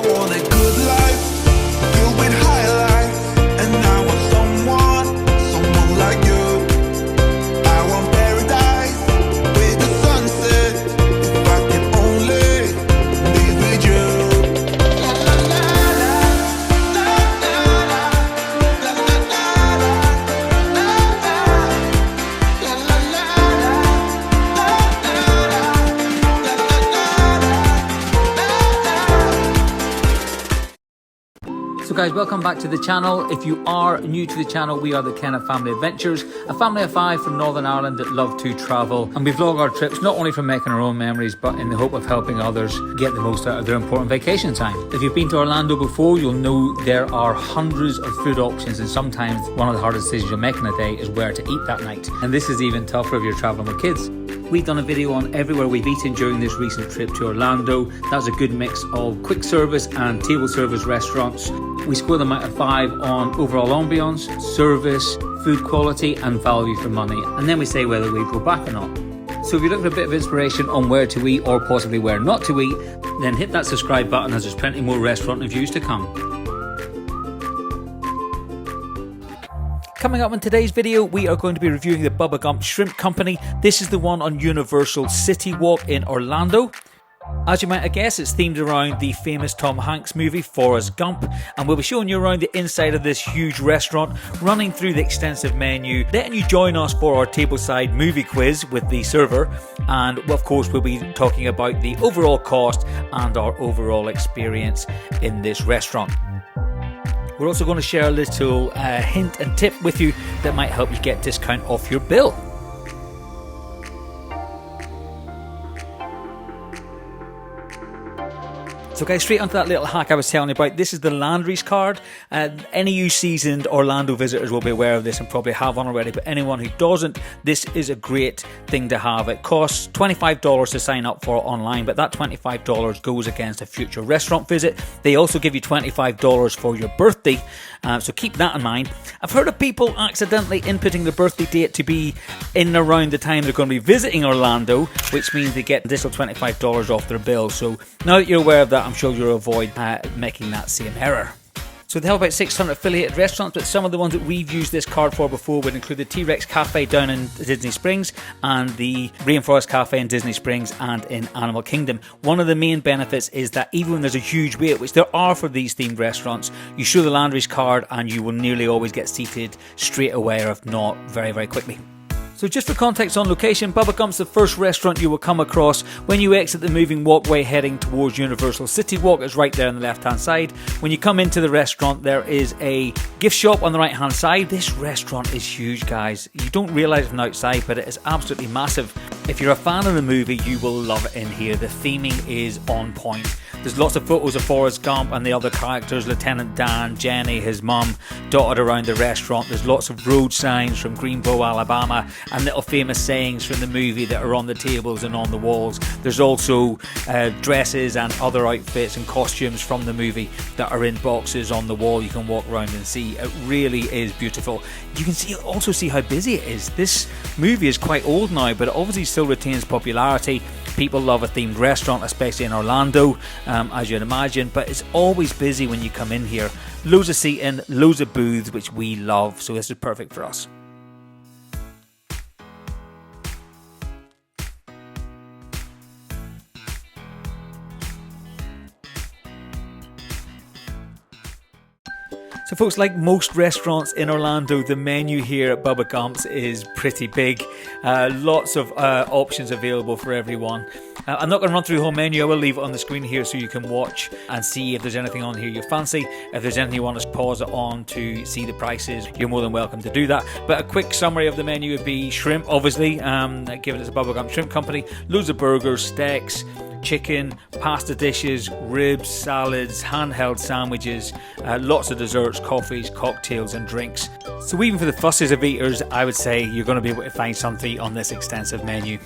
want a good life, filled with highlights, and I want someone like you. I want paradise with the sunset, if I can only be with you. La la la la, la la la, la la la la, la la la, la la la la. So guys, welcome back to the channel. If you are new to the channel, we are the Kenna Family Adventures, a family of 5 from Northern Ireland that love to travel. And we vlog our trips not only from making our own memories, but in the hope of helping others get the most out of their important vacation time. If you've been to Orlando before, you'll know there are hundreds of food options, and sometimes one of the hardest decisions you'll make in a day is where to eat that night. And this is even tougher if you're traveling with kids. We've done a video on everywhere we've eaten during this recent trip to Orlando. That's a good mix of quick service and table service restaurants. We score them out of 5 on overall ambience, service, food quality and value for money. And then we say whether we go back or not. So if you're looking for a bit of inspiration on where to eat or possibly where not to eat, then hit that subscribe button as there's plenty more restaurant reviews to come. Coming up in today's video, we are going to be reviewing the Bubba Gump Shrimp Company. This is the one on Universal CityWalk in Orlando. As you might have guessed, it's themed around the famous Tom Hanks movie, Forrest Gump, and we'll be showing you around the inside of this huge restaurant, running through the extensive menu, letting you join us for our tableside movie quiz with the server, and of course we'll be talking about the overall cost and our overall experience in this restaurant. We're also going to share a little hint and tip with you that might help you get discount off your bill. So guys, straight onto that little hack I was telling you about. This is the Landry's card. Any of you seasoned Orlando visitors will be aware of this and probably have one already, but anyone who doesn't, this is a great thing to have. It costs $25 to sign up for it online, but that $25 goes against a future restaurant visit. They also give you $25 for your birthday, so keep that in mind. I've heard of people accidentally inputting the birthday date to be in and around the time they're going to be visiting Orlando, which means they get an additional $25 off their bill. So now that you're aware of that, I'm sure you'll avoid making that same error. So they have about 600 affiliated restaurants, but some of the ones that we've used this card for before would include the T-Rex Cafe down in Disney Springs and the Rainforest Cafe in Disney Springs and in Animal Kingdom. One of the main benefits is that even when there's a huge wait, which there are for these themed restaurants, you show the Landry's card and you will nearly always get seated straight away, or if not, very, very quickly. So just for context on location, Bubba Gump's the first restaurant you will come across when you exit the moving walkway heading towards Universal CityWalk. It's right there on the left hand side. When you come into the restaurant, there is a gift shop on the right hand side. This restaurant is huge, guys. You don't realise from the outside, but it is absolutely massive. If you're a fan of the movie, you will love it in here. The theming is on point. There's lots of photos of Forrest Gump and the other characters, Lieutenant Dan, Jenny, his mum, dotted around the restaurant. There's lots of road signs from Greenbow, Alabama, and little famous sayings from the movie that are on the tables and on the walls. There's also dresses and other outfits and costumes from the movie that are in boxes on the wall you can walk around and see. It really is beautiful. You can also see how busy it is. This movie is quite old now, but it obviously still retains popularity. People love a themed restaurant, especially in Orlando, as you'd imagine, but it's always busy when you come in here. Loads of seating, loads of booths, which we love, so this is perfect for us. So folks, like most restaurants in Orlando, the menu here at Bubba Gump's is pretty big. Lots of options available for everyone. I'm not going to run through the whole menu. I will leave it on the screen here so you can watch and see if there's anything on here you fancy. If there's anything you want to pause it on to see the prices, you're more than welcome to do that. But a quick summary of the menu would be shrimp, obviously, given it's a Bubba Gump Shrimp Company. Loads of burgers, steaks, chicken, pasta dishes, ribs, salads, handheld sandwiches, lots of desserts, coffees, cocktails and drinks. So even for the fussiest of eaters, I would say you're going to be able to find something on this extensive menu.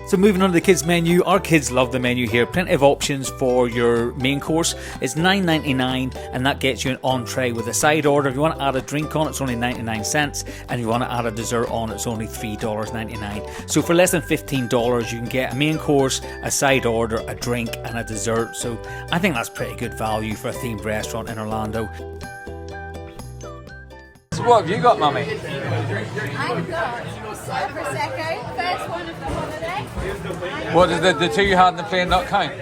So moving on to the kids menu, our kids love the menu here. Plenty of options for your main course. It's $9.99 and that gets you an entree with a side order. If you want to add a drink on, it's only 99 cents, and if you want to add a dessert on, it's only $3.99. So for less than $15 you can get a main course, a side order, a drink and a dessert. So I think that's pretty good value for a themed restaurant in Orlando. So what have you got, Mummy? I've got Prosecco, first one of the holiday. What did the two you had in the plane not count?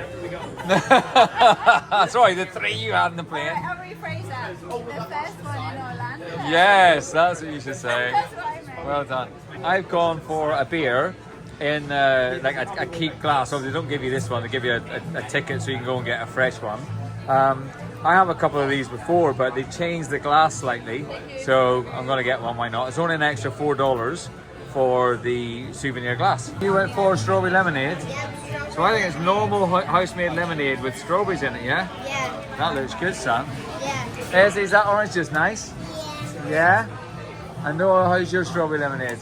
Sorry, the three you had in the plane. I'll rephrase that. The first one in Orlando. Yes, that's what you should say. That's what I meant. Well done. I've gone for a beer in like a keep glass. So they don't give you this one, they give you a ticket so you can go and get a fresh one. I have a couple of these before, but they've changed the glass slightly, so I'm going to get one, why not? It's only an extra $4 for the souvenir glass. You went for strawberry lemonade? Yeah, So I think it's normal house-made lemonade with strawberries in it, yeah? Yeah. That looks good, Sam. Yeah. Is that orange just nice? Yeah? And Noah, how's your strawberry lemonade?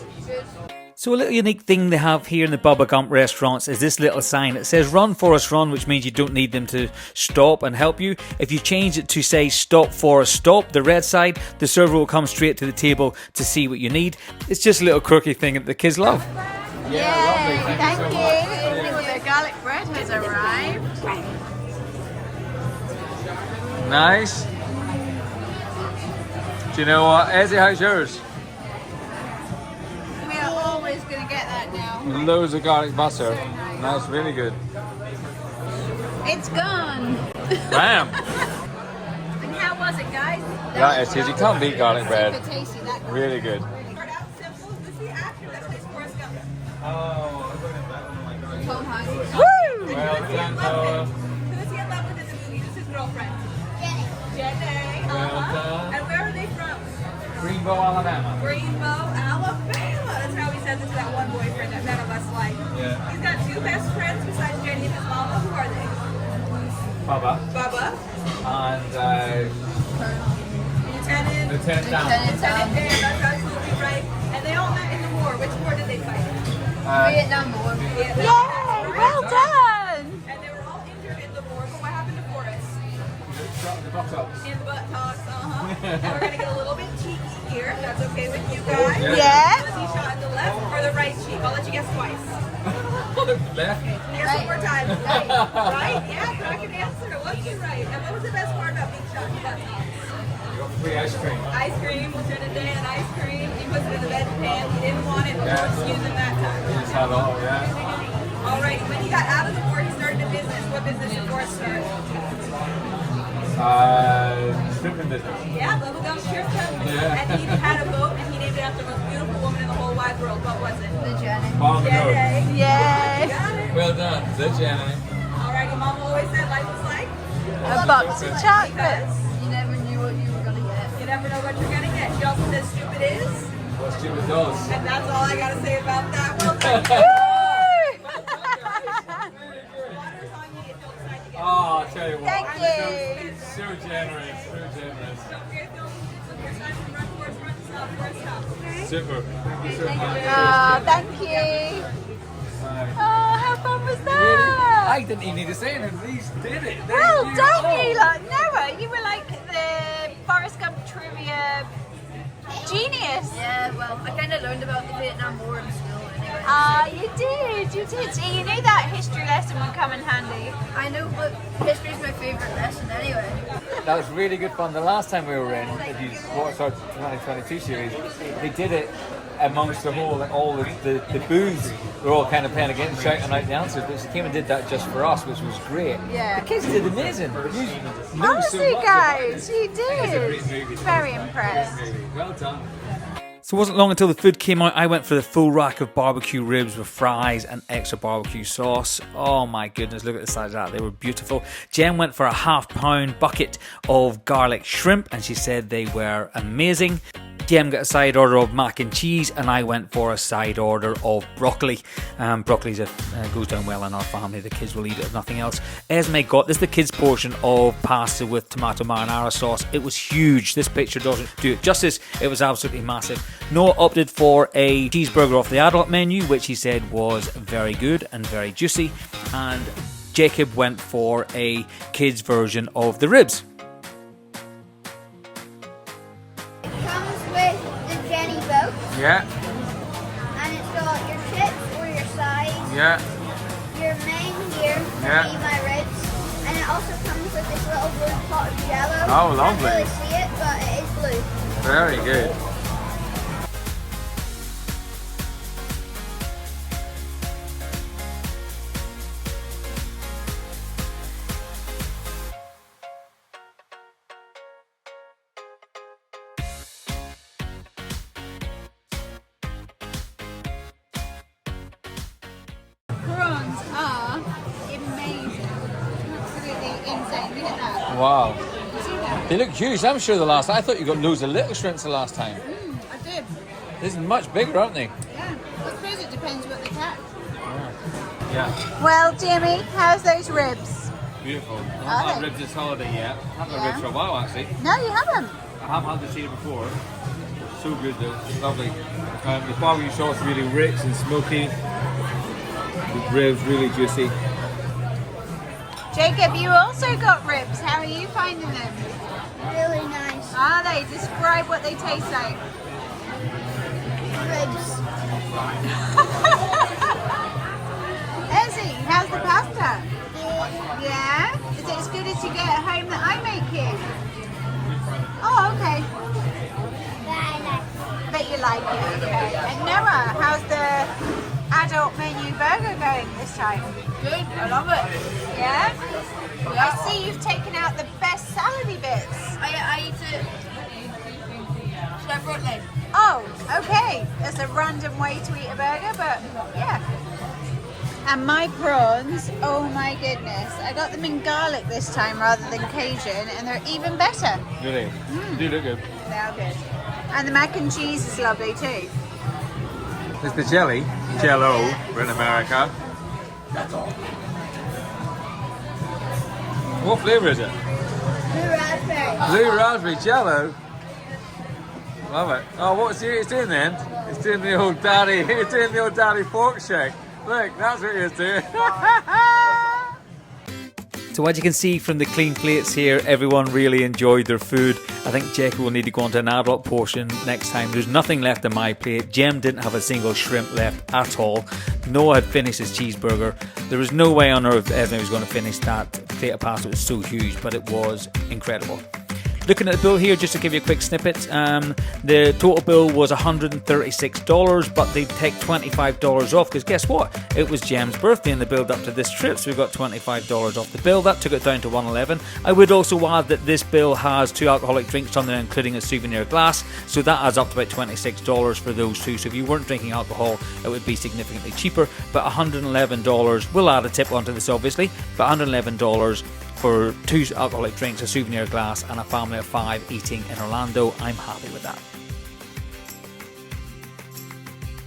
So a little unique thing they have here in the Bubba Gump restaurants is this little sign. It says "Run Forrest Run," which means you don't need them to stop and help you. If you change it to say "Stop Forrest Stop," the red side, the server will come straight to the table to see what you need. It's just a little quirky thing that the kids love. Yeah, thank you. The garlic bread has arrived. Nice. Do you know what? Ezzy, how's yours? We are always going to get that now. Loads of garlic butter. So nice. That's really good. It's gone. Bam! And how was it, guys? That is, you can't beat garlic bread. Super tasty. That Really good. Start out simple. This is the actor that plays Forrest Gump. Oh, Tom Hanks. well done, Noah. Who is he in love with in the movie? This is his girlfriend. Jenny. Jenny. Well done. And where are they from? Greenbow, Alabama. Greenbow, Alabama. That's how he says it to that one boyfriend that none of us like. Yeah. He's got two best friends besides Jenny and his mama. Who are they? Bubba. Bubba. And Lieutenant. Lieutenant Dan. Lieutenant Dan. That's absolutely right. And they all met in the war. Which war did they fight? Vietnam War. Vietnam. Yay! Well done! And they were all injured in the war, but what happened to Forrest? The buttocks. In the buttocks, And we're gonna get a little bit cheeky here, if that's okay with you guys. Yeah. Was he shot in the left or the right cheek? I'll let you guess twice. Left. Guess one more time. Right? Yeah, so I can answer. Was he right? And what was the best part about being shot in the buttocks? You got free ice cream. Ice cream, Lieutenant Dan, ice cream. He puts it in the bedpan. He didn't want it, but no excuse him that time. Just had all, yeah. Alright, when he got out of the war, he started a business. What business did Forrest start? Shrimping business. Yeah, Bubba Gump Shrimp Co. Yeah. And he had a boat and he named it after the most beautiful woman in the whole wide world. What was it? The Jenny. Bottom of the road. Jenny. Yes. Got it. Well done. The Jenny. Alrighty, Mama always said life was like A box of chocolates. because You never knew what you were going to get. you never know what you're gonna get. She also says stupid is, What stupid does. and that's all I gotta say about that. Well done. Water's on you. You don't decide to get Oh, I'll tell you what. Thank you. So generous. So generous. Don't forget to your time to run towards front stop, first stop, okay? Super. Oh, thank you. Oh, how fun was that? I didn't even need to say anything. These did it. They Well knew done, all. you lot. Noah, you were like the Forrest Gump trivia genius. Yeah, well, I kind of learned about the Vietnam War in school anyway. Ah, you did. So you knew that history lesson would come in handy. I know, but history's my favourite lesson anyway. That was really good fun. The last time we were in, if you watched our 2022 series, they did it amongst the whole, like all the booths were all kind of playing against, shouting out the answers, but she came and did that just for us, which was great. Yeah. The kids did amazing. You knew Honestly, so much guys, you It's a did. great movie. Very impressed. Well done. So it wasn't long until the food came out. I went for the full rack of barbecue ribs with fries and extra barbecue sauce. Oh my goodness, look at the size of that. They were beautiful. Jen went for a half-pound bucket of garlic shrimp and she said they were amazing. Jem got a side order of mac and cheese, and I went for a side order of broccoli. Broccoli goes down well in our family. The kids will eat it if nothing else. Esme got this, the kids' portion of pasta with tomato marinara sauce. It was huge. This picture doesn't do it justice. It was absolutely massive. Noah opted for a cheeseburger off the adult menu, which he said was very good and very juicy. And Jacob went for a kids' version of the ribs. Yeah, And it's got your chips or your sides, yeah. your main here, Yeah. me, my ribs, and it also comes with this little blue pot of jello. Oh, lovely. You can't really see it, but it is blue. Very good. Prawns are amazing. Absolutely insane. Look at that. Wow. You see that? They look huge. I'm sure the last. I thought you got loads of little shrimps the last time. I did. This is much bigger, aren't they? Yeah. I suppose it depends what they catch. Yeah. Well, Jimmy, how's those ribs? Beautiful. I Are haven't had they? ribs this holiday yet. I haven't Yeah. had ribs for a while actually. No, you haven't. I haven't had this here before. So good though. Lovely. The barbecue sauce really rich and smoky. The ribs really juicy. Jacob, you also got ribs. How are you finding them? Really nice. Are they? Describe what they taste like. Ribs. Ezzy, how's the pasta? Yeah? Is it as good as you get at home that I make you? Oh, okay. Bet you like it, okay. And Noah, how's the adult menu burger going this time? Good, I love it. Yeah? I see you've taken out the best salady bits. I eat it separately. Oh, okay. That's a random way to eat a burger, but yeah. And my prawns, oh my goodness. I got them in garlic this time rather than Cajun, and they're even better. Really? They do look good. They are good. And the mac and cheese is lovely too. It's the jelly. Jello. We're in America. What flavour is it? Blue raspberry. Blue raspberry jello. Love it. Oh, what's it's doing then? It's doing the old daddy. It's doing the old daddy fork shake. Look, that's what it's doing. So as you can see from the clean plates here, everyone really enjoyed their food. I think Jacob will need to go on to an adult portion next time. There's nothing left on my plate. Jem didn't have a single shrimp left at all. Noah had finished his cheeseburger. There was no way on earth Esme was going to finish that plate of pasta. It was so huge, but it was incredible. Looking at the bill here, just to give you a quick snippet, the total bill was $136, but they take $25 off, because guess what? It was Jem's birthday in the build up to this trip, so we got $25 off the bill. That took it down to $111. I would also add that this bill has 2 alcoholic drinks on there, including a souvenir glass, so that adds up to about $26 for those two. So if you weren't drinking alcohol, it would be significantly cheaper, but $111. We'll add a tip onto this, obviously, but $111 for 2 alcoholic drinks, a souvenir glass, and a family of 5 eating in Orlando. I'm happy with that.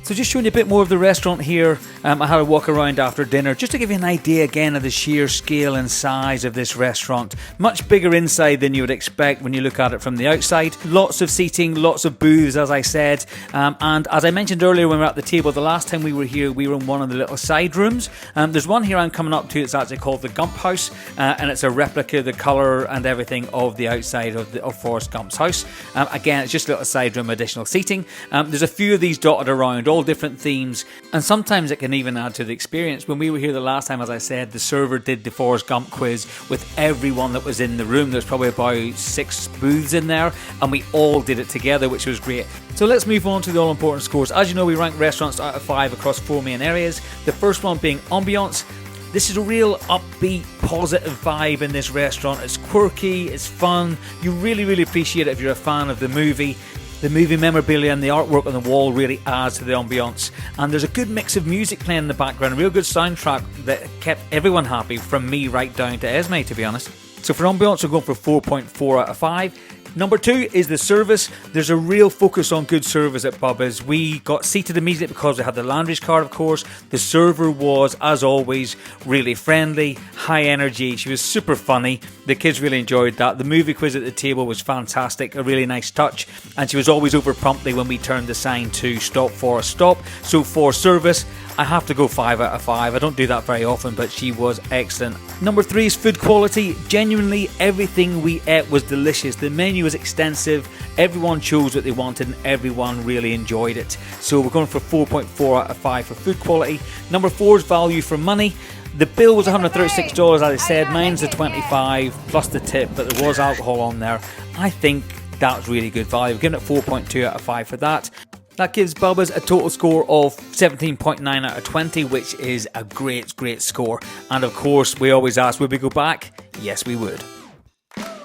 So just showing you a bit more of the restaurant here. I had a walk around after dinner just to give you an idea again of the sheer scale and size of this restaurant. Much bigger inside than you would expect when you look at it from the outside. Lots of seating, lots of booths, as I said. And as I mentioned earlier when we were at the table, the last time we were here, we were in one of the little side rooms. There's one here I'm coming up to. It's actually called the Gump House, and it's a replica, the colour and everything of the outside of Forrest Gump's house. Again, it's just a little side room, additional seating. There's a few of these dotted around, all different themes, and sometimes it can even add to the experience. When we were here the last time, as I said, the server did the Forrest Gump quiz with everyone that was in the room. There's probably about 6 booths in there, and we all did it together, which was great. So let's move on to the all-important scores. As you know, we rank restaurants out of 5 across 4 main areas. The first one being ambiance. This is a real upbeat, positive vibe in this restaurant. It's quirky, it's fun. You really, really appreciate it if you're a fan of the movie. The movie memorabilia and the artwork on the wall really adds to the ambience. And there's a good mix of music playing in the background, a real good soundtrack that kept everyone happy, from me right down to Esme, to be honest. So for ambience, we're going for 4.4 out of 5. Number 2 is the service. There's a real focus on good service at Bubba's. We got seated immediately because we had the Landry's card, of course. The server was, as always, really friendly, high energy. She was super funny. The kids really enjoyed that. The movie quiz at the table was fantastic, a really nice touch. And she was always over promptly when we turned the sign to stop for a stop. So for service, I have to go 5 out of 5. I don't do that very often, but she was excellent. Number 3 is food quality. Genuinely, everything we ate was delicious. The menu was extensive. Everyone chose what they wanted and everyone really enjoyed it. So we're going for 4.4 out of 5 for food quality. Number 4 is value for money. The bill was $136, as I said. Mine's the $25 plus the tip, but there was alcohol on there. I think that's really good value. We're giving it 4.2 out of 5 for that. That gives Bubba's a total score of 17.9 out of 20, which is a great score. And of course, we always ask, would we go back? Yes, we would.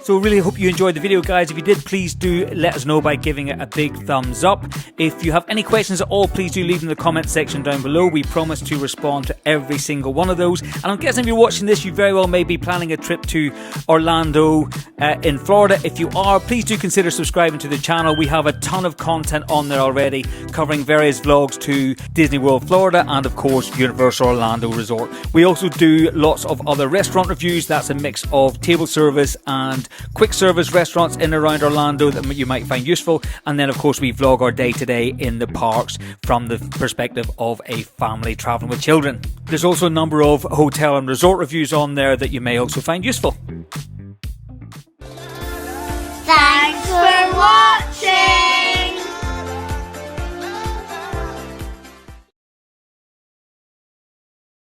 So really hope you enjoyed the video, guys. If you did, please do let us know by giving it a big thumbs up. If you have any questions at all, please do leave them in the comment section down below. We promise to respond to every single one of those. And I'm guessing if you're watching this, you very well may be planning a trip to Orlando in Florida. If you are, please do consider subscribing to the channel. We have a ton of content on there already, covering various vlogs to Disney World Florida and of course Universal Orlando Resort. We also do lots of other restaurant reviews. That's a mix of table service and quick service restaurants in and around Orlando that you might find useful. And then of course we vlog our day to day in the parks from the perspective of a family traveling with children. There's also a number of hotel and resort reviews on there that you may also find useful.